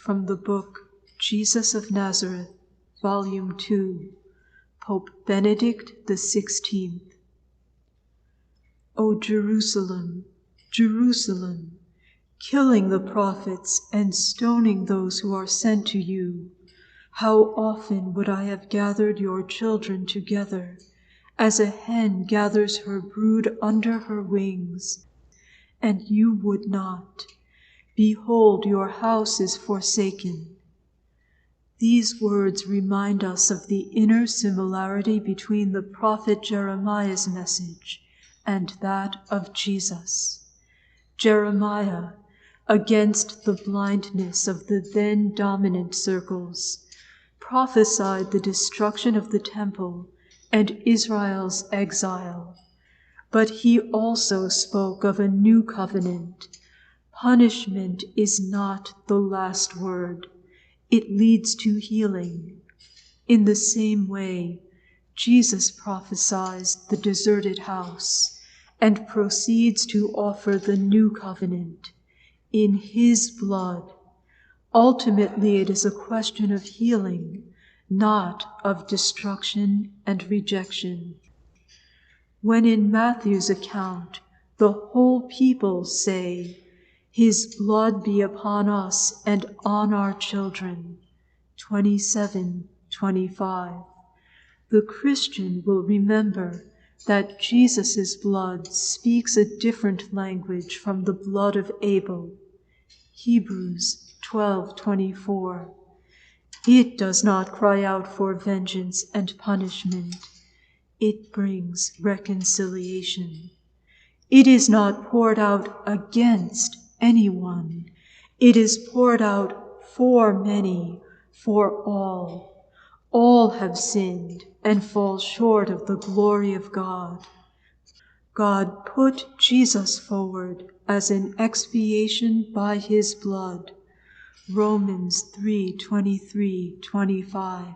From the book Jesus of Nazareth, Volume 2, Pope Benedict XVI. O Jerusalem, Jerusalem, killing the prophets and stoning those who are sent to you, how often would I have gathered your children together, as a hen gathers her brood under her wings, and you would not. Behold, your house is forsaken. These words remind us of the inner similarity between the prophet Jeremiah's message and that of Jesus. Jeremiah, against the blindness of the then dominant circles, prophesied the destruction of the temple and Israel's exile. But he also spoke of a new covenant. Punishment is not the last word. It leads to healing. In the same way, Jesus prophesies the deserted house and proceeds to offer the new covenant in his blood. Ultimately, it is a question of healing, not of destruction and rejection. When in Matthew's account, the whole people say, "His blood be upon us and on our children," 27:25. The Christian will remember that Jesus' blood speaks a different language from the blood of Abel. Hebrews 12:24. It does not cry out for vengeance and punishment. It brings reconciliation. It is not poured out against anyone. It is poured out for many, for all. All have sinned and fall short of the glory of God. God put Jesus forward as an expiation by his blood. Romans 3:23-25.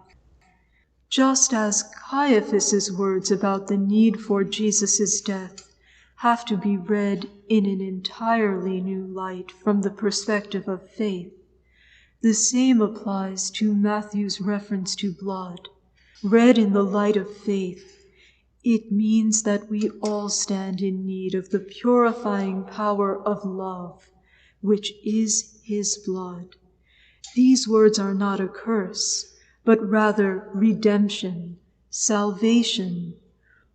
Just as Caiaphas's words about the need for Jesus' death have to be read in an entirely new light from the perspective of faith, the same applies to Matthew's reference to blood. Read in the light of faith, it means that we all stand in need of the purifying power of love, which is his blood. These words are not a curse, but rather redemption, salvation,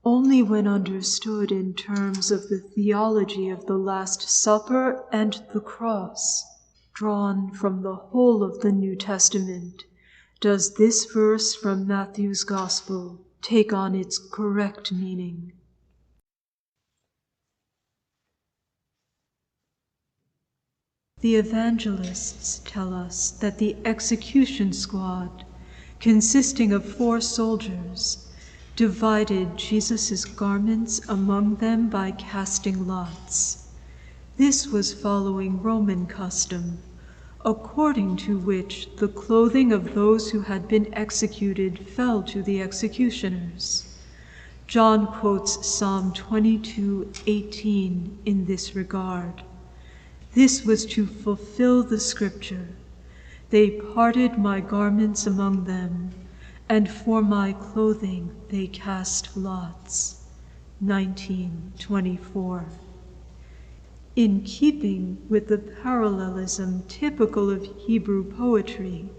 only when understood in terms of the theology of the Last Supper and the cross, drawn from the whole of the New Testament, does this verse from Matthew's Gospel take on its correct meaning. The evangelists tell us that the execution squad, consisting of 4 soldiers, divided Jesus' garments among them by casting lots. This was following Roman custom, according to which the clothing of those who had been executed fell to the executioners. John quotes Psalm 22:18 in this regard. This was to fulfill the scripture, "They parted my garments among them, and for my clothing they cast lots." 19:24. In keeping with the parallelism typical of Hebrew poetry,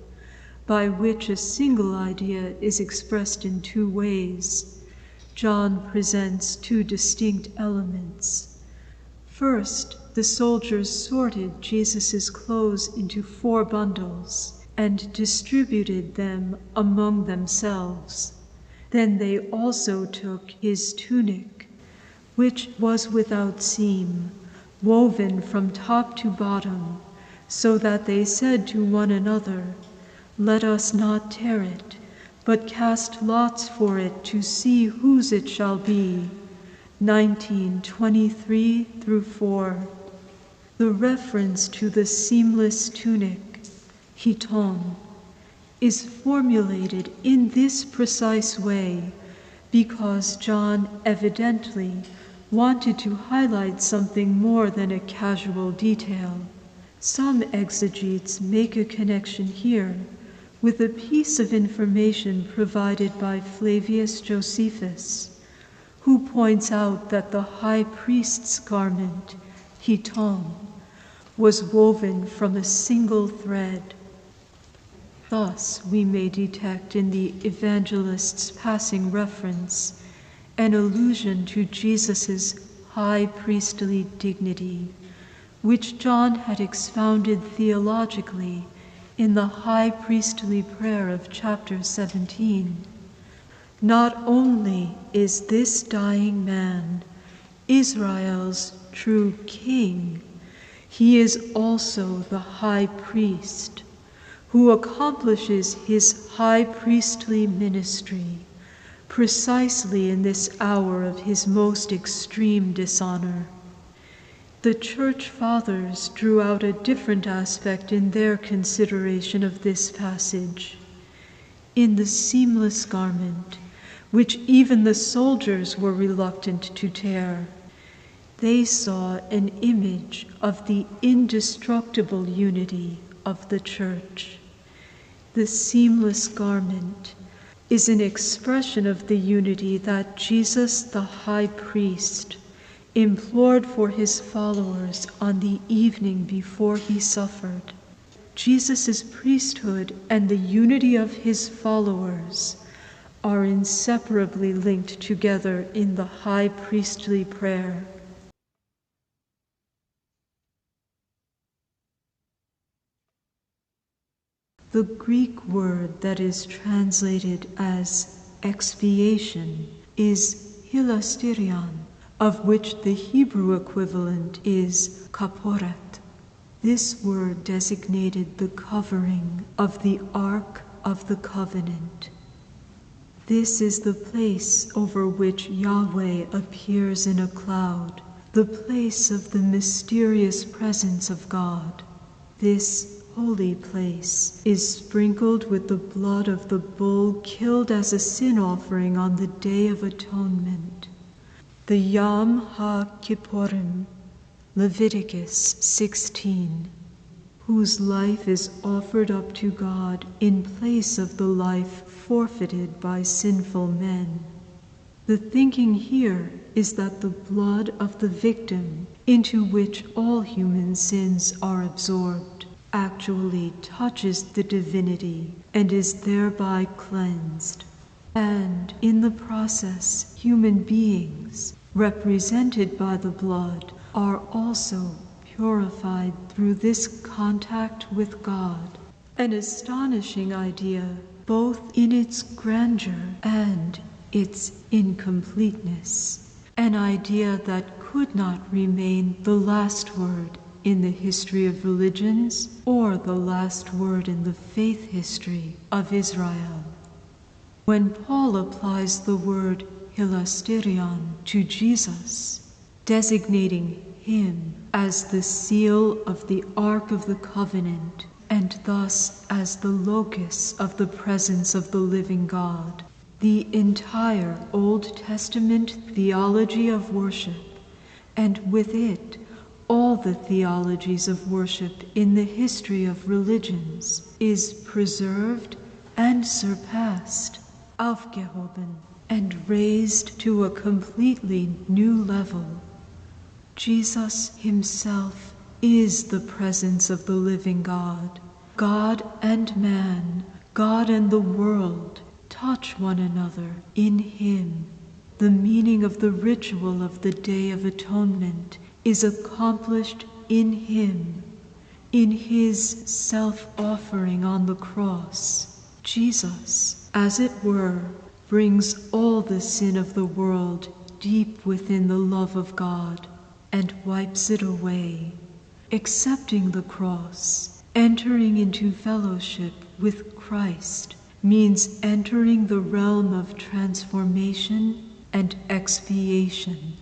by which a single idea is expressed in 2 ways, John presents 2 distinct elements. First, the soldiers sorted Jesus' clothes into 4 bundles and distributed them among themselves. Then they also took his tunic, which was without seam, woven from top to bottom, so that they said to one another, "Let us not tear it, but cast lots for it to see whose it shall be." 19:23-4. The reference to the seamless tunic, chiton, is formulated in this precise way because John evidently wanted to highlight something more than a casual detail. Some exegetes make a connection here with a piece of information provided by Flavius Josephus, who points out that the high priest's garment, chiton, was woven from a single thread. Thus, we may detect in the evangelist's passing reference an allusion to Jesus' high priestly dignity, which John had expounded theologically in the high priestly prayer of chapter 17. Not only is this dying man Israel's true king, he is also the high priest who accomplishes his high priestly ministry precisely in this hour of his most extreme dishonor. The Church Fathers drew out a different aspect in their consideration of this passage. In the seamless garment, which even the soldiers were reluctant to tear, they saw an image of the indestructible unity of the Church. The seamless garment is an expression of the unity that Jesus, the high priest, implored for his followers on the evening before he suffered. Jesus' priesthood and the unity of his followers are inseparably linked together in the high priestly prayer. The Greek word that is translated as expiation is hilasterion, of which the Hebrew equivalent is kaporet. This word designated the covering of the Ark of the Covenant. This is the place over which Yahweh appears in a cloud, the place of the mysterious presence of God. This holy place is sprinkled with the blood of the bull killed as a sin offering on the Day of Atonement. The Yom HaKippurim, Leviticus 16, whose life is offered up to God in place of the life forfeited by sinful men. The thinking here is that the blood of the victim, into which all human sins are absorbed, actually touches the divinity and is thereby cleansed. And in the process, human beings, represented by the blood, are also purified through this contact with God. An astonishing idea, both in its grandeur and its incompleteness. An idea that could not remain the last word in the history of religions or the last word in the faith history of Israel. When Paul applies the word hilasterion to Jesus, designating him as the seal of the Ark of the Covenant and thus as the locus of the presence of the living God, the entire Old Testament theology of worship, and with it all the theologies of worship in the history of religions, is preserved and surpassed, aufgehoben, and raised to a completely new level. Jesus himself is the presence of the living God. God and man, God and the world, touch one another in him. The meaning of the ritual of the Day of Atonement is accomplished in him, in his self-offering on the cross. Jesus, as it were, brings all the sin of the world deep within the love of God and wipes it away. Accepting the cross, entering into fellowship with Christ, means entering the realm of transformation and expiation.